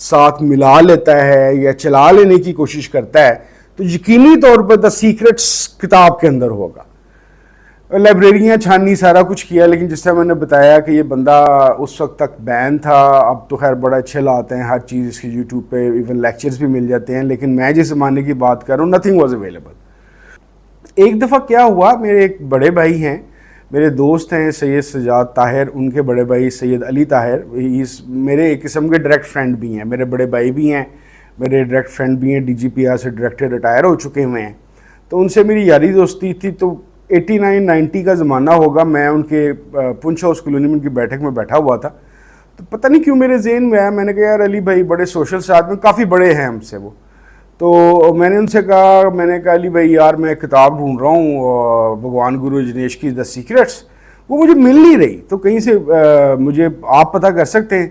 ساتھ ملا لیتا ہے یا چلا لینے کی کوشش کرتا ہے تو یقینی طور پر دا سیکرٹس کتاب کے اندر ہوگا. لائبریریاں چھاننی سارا کچھ کیا, لیکن جس طرح میں نے بتایا کہ یہ بندہ اس وقت تک بین تھا, اب تو خیر بڑا اچھے لاتے ہیں ہر چیز اس کی یوٹیوب پہ, ایون لیکچرز بھی مل جاتے ہیں, لیکن میں جس زمانے کی بات کر رہا ہوں نتھنگ واز اویلیبل. ایک دفعہ کیا ہوا, میرے ایک بڑے بھائی ہیں, میرے دوست ہیں سید سجاد طاہر, ان کے بڑے بھائی سید علی طاہر, میرے ایک قسم کے ڈائریکٹ فرینڈ بھی ہیں, میرے بڑے بھائی بھی ہیں, میرے ڈائریکٹ فرینڈ بھی ہیں, ڈی جی پی آر سے ڈائریکٹر ریٹائر ہو چکے ہوئے ہیں. تو ان سے میری یاری دوستی تھی. تو 89-90 کا زمانہ ہوگا, میں ان کے پنچ ہاؤس کالونی میں ان کی بیٹھک میں بیٹھا ہوا تھا. تو پتہ نہیں کیوں میرے ذہن میں آیا, میں نے کہا یار علی بھائی بڑے سوشل سے آدمی, کافی بڑے ہیں ہم سے وہ. تو میں نے ان سے کہا علی بھائی یار میں کتاب ڈھونڈ رہا ہوں بھگوان گرو رجنیش کی دا سیکرٹس, وہ مجھے مل نہیں رہی, تو کہیں سے مجھے آپ پتہ کر سکتے ہیں.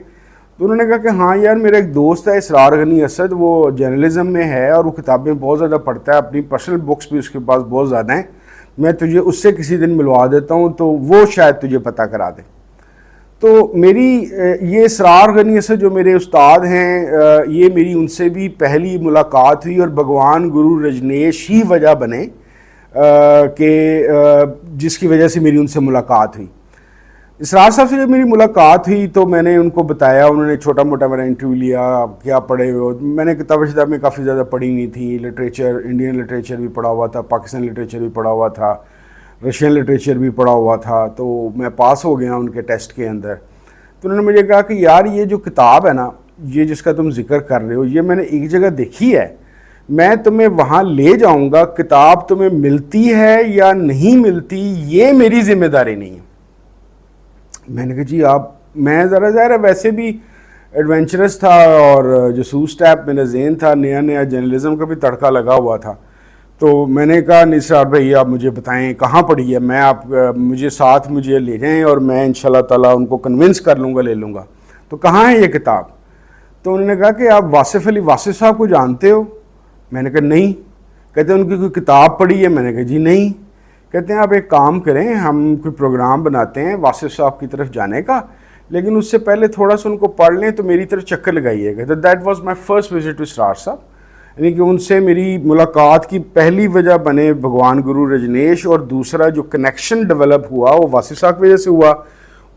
تو انہوں نے کہا کہ ہاں یار میرا ایک دوست ہے اسرار غنی اسد, وہ جرنلزم میں ہے اور وہ کتابیں بہت زیادہ پڑھتا ہے, اپنی پرسنل بکس بھی اس کے پاس بہت زیادہ ہیں, میں تجھے اس سے کسی دن ملوا دیتا ہوں تو وہ شاید تجھے پتہ کرا دے. تو میری یہ اسرار غنی اسد جو میرے استاد ہیں, یہ میری ان سے بھی پہلی ملاقات ہوئی, اور بھگوان گرو رجنیش ہی وجہ بنے کہ جس کی وجہ سے میری ان سے ملاقات ہوئی. اسرار صاحب سے جب میری ملاقات ہوئی تو میں نے ان کو بتایا, انہوں نے چھوٹا موٹا میرا انٹرویو لیا, کیا پڑھے ہو. میں نے کتابیں کافی زیادہ پڑھی نہیں تھی, لٹریچر انڈین لٹریچر بھی پڑھا ہوا تھا, پاکستانی لٹریچر بھی پڑھا ہوا تھا, رشین لٹریچر بھی پڑھا ہوا تھا, تو میں پاس ہو گیا ان کے ٹیسٹ کے اندر. تو انہوں نے مجھے کہا کہ یار یہ جو کتاب ہے نا, یہ جس کا تم ذکر کر رہے ہو, یہ میں نے ایک جگہ دیکھی ہے, میں تمہیں وہاں لے جاؤں گا, کتاب تمہیں ملتی ہے یا نہیں ملتی یہ میری ذمہ داری نہیں ہے. میں نے کہا جی آپ, میں ذرا ظاہر ہے ویسے بھی ایڈونچرس تھا اور جاسوس ٹائپ میرا ذہن تھا, نیا جرنلزم کا بھی تڑکا لگا ہوا تھا. تو میں نے کہا نثار بھائی آپ مجھے بتائیں کہاں پڑھی ہے, میں آپ مجھے ساتھ مجھے لے جائیں اور میں انشاءاللہ تعالیٰ ان کو کنونس کر لوں گا, لے لوں گا. تو کہاں ہے یہ کتاب؟ تو انہوں نے کہا کہ آپ واصف علی واصف صاحب کو جانتے ہو؟ میں نے کہا نہیں. کہتے ہیں ان کی کوئی کتاب پڑھی ہے؟ میں نے کہا جی نہیں. کہتے ہیں آپ ایک کام کریں, ہم کوئی پروگرام بناتے ہیں واصف صاحب کی طرف جانے کا, لیکن اس سے پہلے تھوڑا سا ان کو پڑھ لیں تو میری طرف چکر لگائیے گا. That was my first visit to Israr Sahab, یعنی کہ ان سے میری ملاقات کی پہلی وجہ بنے بھگوان گرو رجنیش, اور دوسرا جو کنیکشن ڈیولپ ہوا وہ واصف صاحب کی وجہ سے ہوا.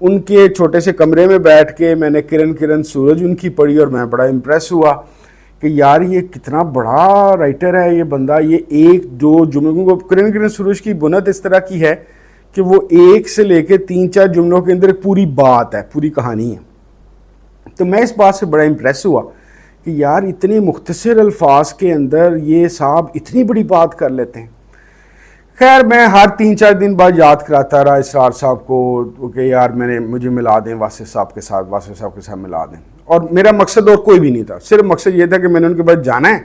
ان کے چھوٹے سے کمرے میں بیٹھ کے میں نے کرن سورج ان کی پڑھی, اور میں بڑا امپریس ہوا کہ یار یہ کتنا بڑا رائٹر ہے یہ بندہ. یہ ایک دو جملوں کو, کرن سورج کی بنت اس طرح کی ہے کہ وہ ایک سے لے کے 3-4 جملوں کے اندر پوری بات ہے, پوری کہانی ہے. تو میں اس بات سے بڑا امپریس ہوا کہ یار اتنے مختصر الفاظ کے اندر یہ صاحب اتنی بڑی بات کر لیتے ہیں. خیر میں ہر 3-4 دن بعد یاد کراتا رہا اسرار صاحب کو کہ یار مجھے ملا دیں واصف صاحب کے ساتھ ملا دیں. اور میرا مقصد اور کوئی بھی نہیں تھا, صرف مقصد یہ تھا کہ میں نے ان کے پاس جانا ہے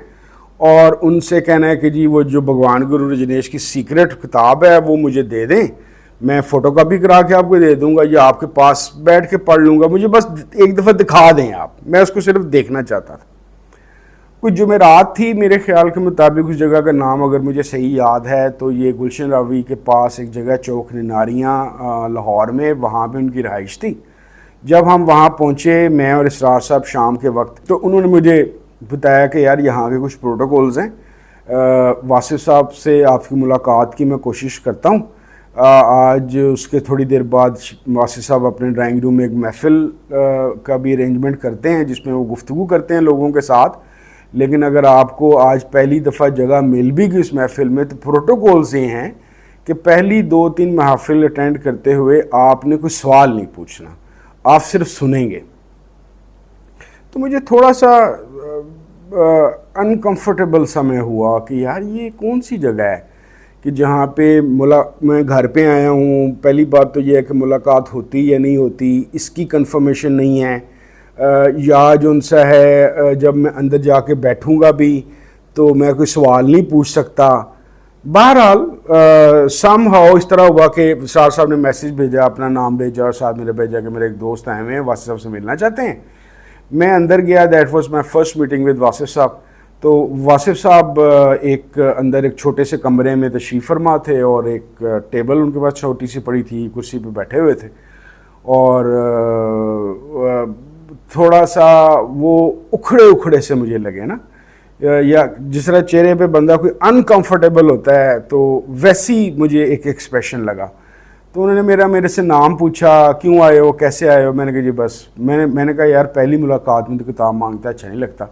اور ان سے کہنا ہے کہ جی وہ جو بھگوان گرو رجنیش کی سیکرٹ کتاب ہے وہ مجھے دے دیں, میں فوٹو کاپی کرا کے آپ کو دے دوں گا یا آپ کے پاس بیٹھ کے پڑھ لوں گا, مجھے بس ایک دفعہ دکھا دیں آپ, میں اس کو صرف دیکھنا چاہتا تھا. کچھ جمعرات تھی میرے خیال کے مطابق, اس جگہ کا نام اگر مجھے صحیح یاد ہے تو یہ گلشن راوی کے پاس ایک جگہ چوک نناریاں لاہور میں, وہاں پہ ان کی رہائش تھی. جب ہم وہاں پہنچے میں اور اسرار صاحب شام کے وقت, تو انہوں نے مجھے بتایا کہ یار یہاں کے کچھ پروٹوکولز ہیں, واصف صاحب سے آپ کی ملاقات کی میں کوشش کرتا ہوں. آج اس کے تھوڑی دیر بعد واصف صاحب اپنے ڈرائنگ روم میں ایک محفل کا بھی ارینجمنٹ کرتے ہیں جس میں وہ گفتگو کرتے ہیں لوگوں کے ساتھ. لیکن اگر آپ کو آج پہلی دفعہ جگہ مل بھی گئی اس محفل میں تو پروٹوکولز یہ ہیں کہ پہلی 2-3 محافل اٹینڈ کرتے ہوئے آپ نے کوئی سوال نہیں پوچھنا, آپ صرف سنیں گے. تو مجھے تھوڑا سا انکمفرٹیبل سا میں ہوا کہ یار یہ کون سی جگہ ہے کہ جہاں پہ میں گھر پہ آیا ہوں. پہلی بات تو یہ ہے کہ ملاقات ہوتی یا نہیں ہوتی اس کی کنفرمیشن نہیں ہے, یا جو ان سے ہے جب میں اندر جا کے بیٹھوں گا بھی تو میں کوئی سوال نہیں پوچھ سکتا. بہرحال سم ہاؤ اس طرح ہوا کہ اسرار صاحب نے میسیج بھیجا, اپنا نام بھیجا اور ساتھ میرے بھیجا کہ میرے ایک دوست آئے ہوئے ہیں واصف صاحب سے ملنا چاہتے ہیں. میں اندر گیا, that was my first meeting with Wasif صاحب. تو واصف صاحب اندر ایک چھوٹے سے کمرے میں تشریف فرما تھے اور ایک ٹیبل ان کے پاس چھوٹی سی پڑی تھی, کرسی پہ بیٹھے ہوئے تھے, اور تھوڑا سا وہ اکھڑے اکھڑے سے مجھے لگے نا, یا جس طرح چہرے پہ بندہ کوئی انکمفرٹیبل ہوتا ہے تو ویسی مجھے ایک ایکسپریشن لگا. تو انہوں نے میرے سے نام پوچھا, کیوں آئے ہو, کیسے آئے ہو. میں نے کہا جی بس, میں نے کہا یار پہلی ملاقات میں تو کتاب مانگتا اچھا نہیں لگتا.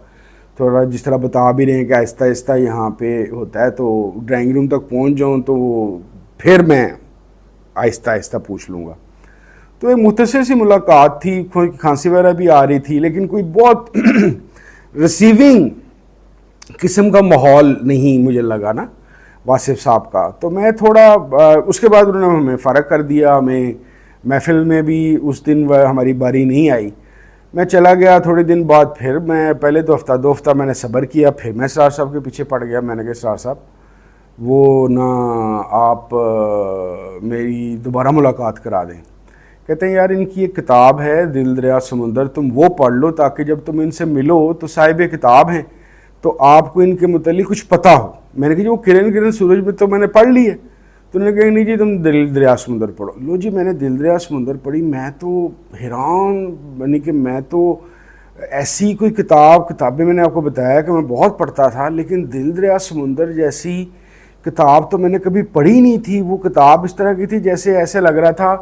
تھوڑا جس طرح بتا بھی رہے ہیں کہ آہستہ آہستہ یہاں پہ ہوتا ہے, تو ڈرائنگ روم تک پہنچ جاؤں تو پھر میں آہستہ آہستہ پوچھ لوں گا. تو ایک مختصر سی ملاقات تھی, کھانسی وغیرہ بھی آ رہی تھی, لیکن کوئی بہت ریسیونگ قسم کا ماحول نہیں مجھے لگا نا واصف صاحب کا. تو میں تھوڑا اس کے بعد انہوں نے ہمیں فرق کر دیا, ہمیں محفل میں بھی اس دن ہماری باری نہیں آئی. میں چلا گیا, تھوڑے دن بعد پھر میں پہلے تو ہفتہ دو ہفتہ میں نے صبر کیا, پھر میں اسرار صاحب کے پیچھے پڑ گیا. میں نے کہا اسرار صاحب وہ نہ آپ میری دوبارہ ملاقات کرا دیں. کہتے ہیں یار ان کی ایک کتاب ہے دل دریا سمندر, تم وہ پڑھ لو تاکہ جب تم ان سے ملو تو صاحب کتاب ہیں تو آپ کو ان کے متعلق کچھ پتہ ہو. میں نے کہا جی وہ کرن سورج میں تو میں نے پڑھ لی ہے. تو انہوں نے کہا نہیں جی تم دل دریا سمندر پڑھو. لو جی میں نے دل دریا سمندر پڑھی. میں تو حیران بنی کہ میں تو ایسی کوئی کتابیں میں نے آپ کو بتایا کہ میں بہت پڑھتا تھا, لیکن دل دریا سمندر جیسی کتاب تو میں نے کبھی پڑھی نہیں تھی. وہ کتاب اس طرح کی تھی جیسے ایسے لگ رہا تھا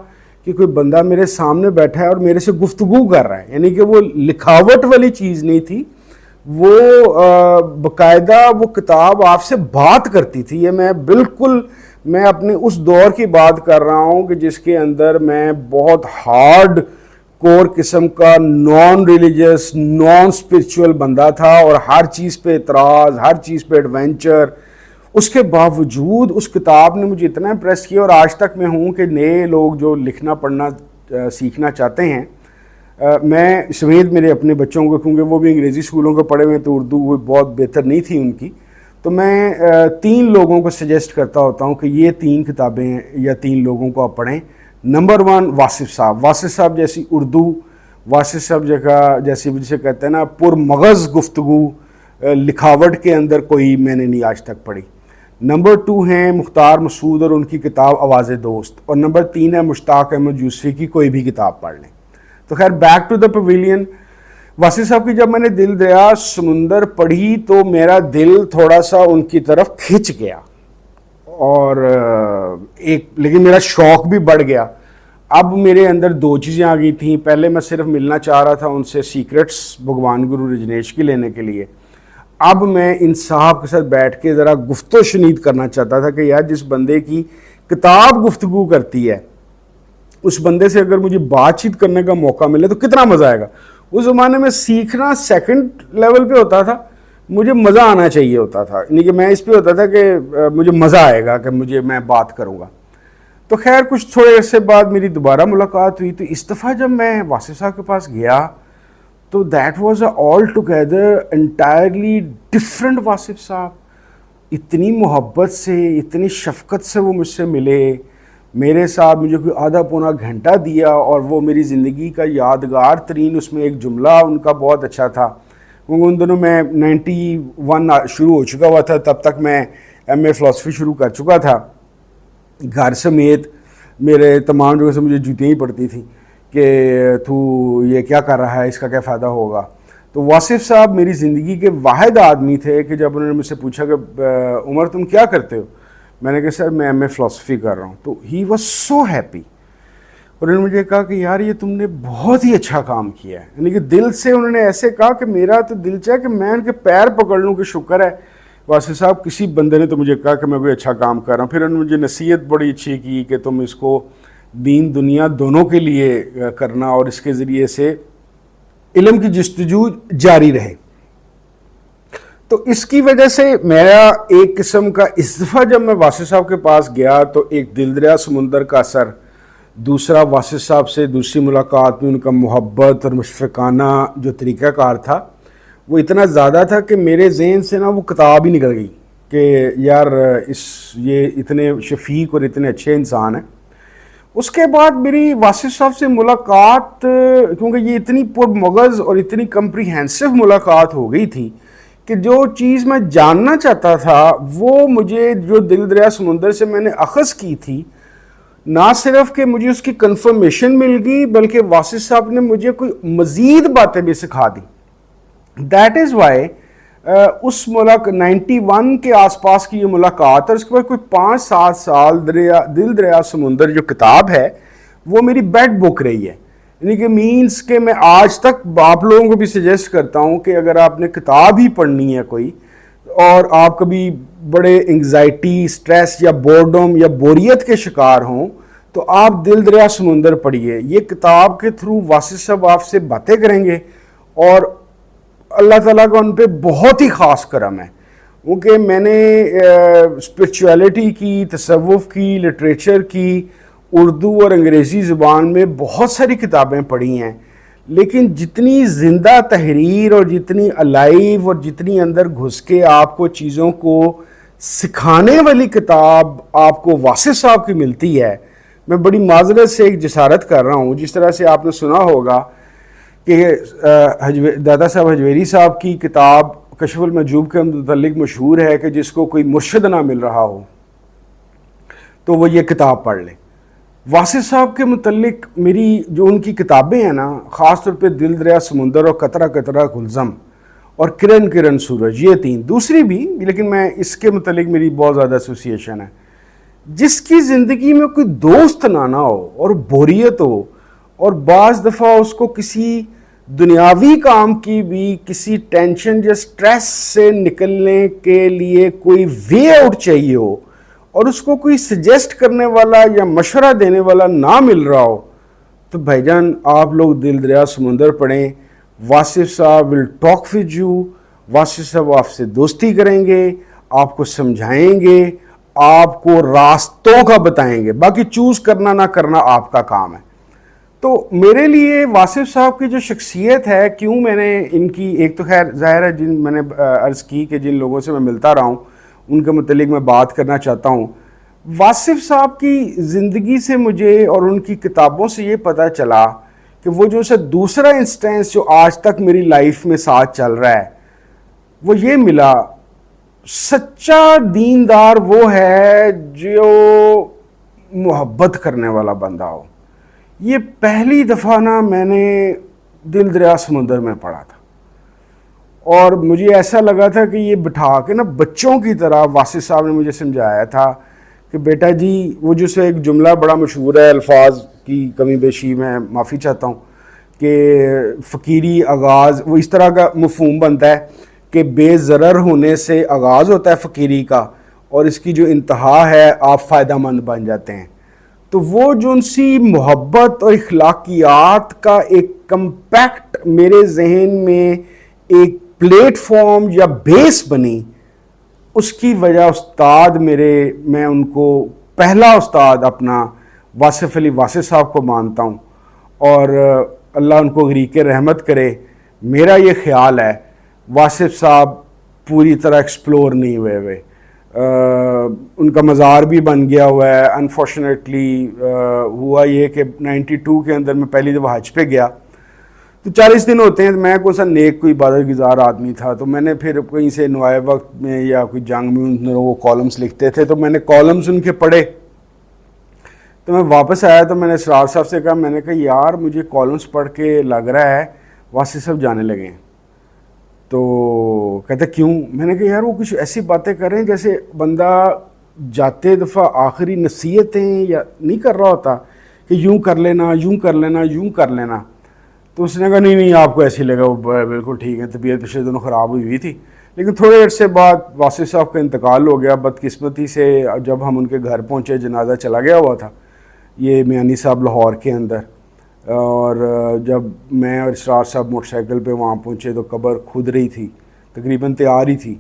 کہ کوئی بندہ میرے سامنے بیٹھا ہے اور میرے سے گفتگو کر رہا ہے. یعنی کہ وہ لکھاوٹ والی چیز نہیں تھی, وہ باقاعدہ وہ کتاب آپ سے بات کرتی تھی. یہ میں اپنے اس دور کی بات کر رہا ہوں کہ جس کے اندر میں بہت ہارڈ کور قسم کا نان ریلیجس نان اسپرچول بندہ تھا, اور ہر چیز پہ اعتراض, ہر چیز پہ ایڈونچر. اس کے باوجود اس کتاب نے مجھے اتنا امپریس کیا, اور آج تک میں ہوں کہ نئے لوگ جو لکھنا پڑھنا سیکھنا چاہتے ہیں, میں سمیت میرے اپنے بچوں کو, کیونکہ وہ بھی انگریزی اسکولوں کو پڑھے ہوئے تو اردو وہ بہت بہتر نہیں تھی ان کی, تو میں 3 لوگوں کو سجیسٹ کرتا ہوتا ہوں کہ یہ 3 کتابیں یا 3 لوگوں کو آپ پڑھیں. نمبر 1 واصف صاحب جیسی اردو, واصف صاحب جیسی جسے کہتے ہیں نا پر مغز گفتگو لکھاوٹ کے اندر کوئی میں نے نہیں آج تک پڑھی. نمبر 2 ہیں مختار مسعود اور ان کی کتاب آواز دوست, اور نمبر 3 ہے مشتاق احمد یوسفی کی کوئی بھی کتاب پڑھ لیں. تو خیر back to the pavilion, Wasif صاحب کی جب میں نے دل دریا سمندر پڑھی تو میرا دل تھوڑا سا ان کی طرف کھنچ گیا, اور لیکن میرا شوق بھی بڑھ گیا. اب میرے اندر 2 چیزیں آ گئی تھیں. پہلے میں صرف ملنا چاہ رہا تھا ان سے سیکرٹس بھگوان گرو رجنیش کی لینے کے لیے. اب میں ان صاحب کے ساتھ بیٹھ کے ذرا گفت و شنید کرنا چاہتا تھا کہ یار جس بندے کی کتاب گفتگو کرتی ہے اس بندے سے اگر مجھے بات چیت کرنے کا موقع ملے تو کتنا مزہ آئے گا. اس زمانے میں سیکھنا سیکنڈ لیول پہ ہوتا تھا, مجھے مزہ آنا چاہیے ہوتا تھا, یعنی کہ میں اس پہ ہوتا تھا کہ مجھے مزہ آئے گا کہ میں بات کروں گا. تو خیر کچھ تھوڑے عرصے بعد میری دوبارہ ملاقات ہوئی, تو اس دفعہ جب میں واصف صاحب کے پاس گیا تو that was a all together entirely different Wasif صاحب. اتنی محبت سے اتنی شفقت سے وہ مجھ سے ملے, میرے ساتھ مجھے کوئی آدھا پونا گھنٹہ دیا, اور وہ میری زندگی کا یادگار ترین اس میں ایک جملہ ان کا بہت اچھا تھا, کیونکہ ان دنوں میں 91 شروع ہو چکا ہوا تھا, تب تک میں ایم اے فلاسفی شروع کر چکا تھا. گھر سمیت میرے تمام جگہ سے مجھے جوتیاں ہی پڑتی تھیں کہ تو یہ کیا کر رہا ہے, اس کا کیا فائدہ ہوگا. تو واصف صاحب میری زندگی کے واحد آدمی تھے کہ جب انہوں نے مجھ سے پوچھا کہ عمر تم کیا کرتے ہو, میں نے کہا سر میں ایم اے فلاسفی کر رہا ہوں, تو ہی واز سو ہیپی. اور انہوں نے مجھے کہا کہ یار یہ تم نے بہت ہی اچھا کام کیا ہے, یعنی کہ دل سے انہوں نے ایسے کہا کہ میرا تو دل چاہے کہ میں ان کے پیر پکڑ لوں کہ شکر ہے واصف صاحب کسی بندے نے تو مجھے کہا کہ میں کوئی اچھا کام کر رہا ہوں. پھر انہوں نے مجھے نصیحت بڑی اچھی کی کہ تم اس کو دین دنیا دونوں کے لیے کرنا, اور اس کے ذریعے سے علم کی جستجو جاری رہے. تو اس کی وجہ سے میرا ایک قسم کا اس دفعہ جب میں واصف صاحب کے پاس گیا تو ایک دل دریا سمندر کا اثر, دوسرا واصف صاحب سے دوسری ملاقات میں ان کا محبت اور مشفقانہ جو طریقہ کار تھا وہ اتنا زیادہ تھا کہ میرے ذہن سے نا وہ کتاب ہی نکل گئی کہ یار یہ اتنے شفیق اور اتنے اچھے انسان ہیں. اس کے بعد میری واصف صاحب سے ملاقات, کیونکہ یہ اتنی پر مغز اور اتنی کمپریہنسو ملاقات ہو گئی تھی کہ جو چیز میں جاننا چاہتا تھا وہ مجھے جو دل دریا سمندر سے میں نے اخذ کی تھی نہ صرف کہ مجھے اس کی کنفرمیشن مل گئی بلکہ واصف صاحب نے مجھے کوئی مزید باتیں بھی سکھا دی. دیٹ از وائی اس 91 کے آس پاس کی یہ ملاقات اور اس کے بعد کوئی 5-7 سال دل دریا سمندر جو کتاب ہے وہ میری بیڈ بک رہی ہے. یعنی کہ مینس کہ میں آج تک آپ لوگوں کو بھی سجیسٹ کرتا ہوں کہ اگر آپ نے کتاب ہی پڑھنی ہے کوئی اور آپ کبھی بڑے انگزائٹی، سٹریس یا بورڈم یا بوریت کے شکار ہوں تو آپ دل دریا سمندر پڑھیے. یہ کتاب کے تھرو واصف صاحب آپ سے باتیں کریں گے اور اللہ تعالیٰ کا ان پہ بہت ہی خاص کرم ہے. کیونکہ میں نے اسپرچویلٹی کی، تصوف کی، لٹریچر کی، اردو اور انگریزی زبان میں بہت ساری کتابیں پڑھی ہیں، لیکن جتنی زندہ تحریر اور جتنی الائیو اور جتنی اندر گھس کے آپ کو چیزوں کو سکھانے والی کتاب آپ کو واصف صاحب کی ملتی ہے. میں بڑی معذرت سے ایک جسارت کر رہا ہوں، جس طرح سے آپ نے سنا ہوگا کہ دادا صاحب حجویری صاحب کی کتاب کشف المحجوب کے متعلق مشہور ہے کہ جس کو کوئی مرشد نہ مل رہا ہو تو وہ یہ کتاب پڑھ لے. واصف صاحب کے متعلق میری جو ان کی کتابیں ہیں نا، خاص طور پہ دل دریا سمندر اور قطرہ قطرہ گلزم اور کرن کرن سورج، یہ 3، دوسری بھی لیکن میں اس کے متعلق میری بہت زیادہ ایسوسیشن ہے. جس کی زندگی میں کوئی دوست نہ ہو اور بوریت ہو اور بعض دفعہ اس کو کسی دنیاوی کام کی بھی کسی ٹینشن یا سٹریس سے نکلنے کے لیے کوئی وے آؤٹ چاہیے ہو اور اس کو کوئی سجیسٹ کرنے والا یا مشورہ دینے والا نہ مل رہا ہو تو بھائی جان آپ لوگ دل دریا سمندر پڑھیں. واصف صاحب will talk with you. Wasif صاحب آپ سے دوستی کریں گے، آپ کو سمجھائیں گے، آپ کو راستوں کا بتائیں گے. باقی چوز کرنا نہ کرنا آپ کا کام ہے. تو میرے لیے واصف صاحب کی جو شخصیت ہے، کیوں میں نے ان کی ایک تو خیر ظاہر ہے جن میں نے عرض کی کہ جن لوگوں سے میں ملتا رہا ہوں ان کے متعلق میں بات کرنا چاہتا ہوں. واصف صاحب کی زندگی سے مجھے اور ان کی کتابوں سے یہ پتہ چلا کہ وہ جو سے دوسرا انسٹنس جو آج تک میری لائف میں ساتھ چل رہا ہے وہ یہ ملا، سچا دیندار وہ ہے جو محبت کرنے والا بندہ ہو. یہ پہلی دفعہ نا میں نے دل دریا سمندر میں پڑھا تھا اور مجھے ایسا لگا تھا کہ یہ بٹھا کے نا بچوں کی طرح واصف صاحب نے مجھے سمجھایا تھا کہ بیٹا جی، وہ جو سے ایک جملہ بڑا مشہور ہے، الفاظ کی کمی بیشی میں معافی چاہتا ہوں، کہ فقیری آغاز، وہ اس طرح کا مفہوم بنتا ہے کہ بے ضرر ہونے سے آغاز ہوتا ہے فقیری کا اور اس کی جو انتہا ہے آپ فائدہ مند بن جاتے ہیں. تو وہ جو ان سی محبت اور اخلاقیات کا ایک کمپیکٹ میرے ذہن میں ایک پلیٹ فارم یا بیس بنی، اس کی وجہ استاد میں ان کو پہلا استاد اپنا واصف علی واصف صاحب کو مانتا ہوں اور اللہ ان کو غریق رحمت کرے. میرا یہ خیال ہے واصف صاحب پوری طرح ایکسپلور نہیں ہوئے. ان کا مزار بھی بن گیا ہوا ہے. انفارچونیٹلی ہوا یہ کہ 92 کے اندر میں پہلی دفعہ حج پہ گیا تو 40 دن ہوتے ہیں. میں کوئی سا نیک کوئی عبادت گزار آدمی تھا تو میں نے پھر کہیں سے نوائے وقت میں یا کوئی جنگ میں ان وہ کالمز لکھتے تھے تو میں نے کالمز ان کے پڑھے. تو میں واپس آیا تو میں نے اسرار صاحب سے کہا، میں نے کہا یار مجھے کالمز پڑھ کے لگ رہا ہے واصف صاحب جانے لگے ہیں. تو کہتے کیوں؟ میں نے کہا یار وہ کچھ ایسی باتیں کر رہے ہیں جیسے بندہ جاتے دفعہ آخری نصیحتیں یا نہیں کر رہا ہوتا کہ یوں کر لینا، یوں کر لینا، یوں کر لینا. تو اس نے کہا نہیں آپ کو ایسی لگا، وہ بالکل ٹھیک ہے. طبیعت پچھلے دنوں خراب ہوئی تھی لیکن تھوڑے عرصے بعد واصف صاحب کا انتقال ہو گیا. بدقسمتی سے جب ہم ان کے گھر پہنچے جنازہ چلا گیا ہوا تھا یہ میانی صاحب لاہور کے اندر، اور جب میں اور اسرار صاحب موٹر سائیکل پہ وہاں پہنچے تو قبر کھود رہی تھی، تقریباً تیار ہی تھی.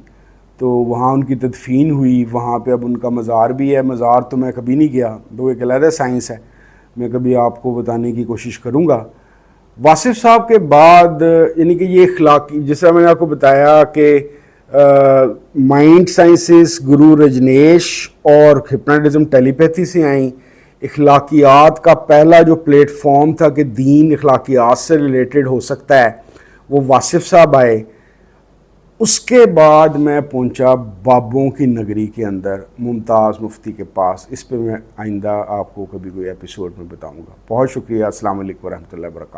تو وہاں ان کی تدفین ہوئی. وہاں پہ اب ان کا مزار بھی ہے. مزار تو میں کبھی نہیں گیا، وہ ایک علیحدہ سائنس ہے، میں کبھی آپ کو بتانے کی کوشش کروں گا. واصف صاحب کے بعد یعنی کہ یہ اخلاقی، جس طرح میں نے آپ کو بتایا کہ مائنڈ سائنسز گرو رجنیش اور ہپناٹزم ٹیلیپیتھی سے آئیں. اخلاقیات کا پہلا جو پلیٹ فارم تھا کہ دین اخلاقیات سے ریلیٹڈ ہو سکتا ہے وہ واصف صاحب آئے. اس کے بعد میں پہنچا بابوں کی نگری کے اندر ممتاز مفتی کے پاس. اس پہ میں آئندہ آپ کو کبھی کوئی ایپیسوڈ میں بتاؤں گا. بہت شکریہ. السلام علیکم ورحمۃ اللہ وبرکاتہ.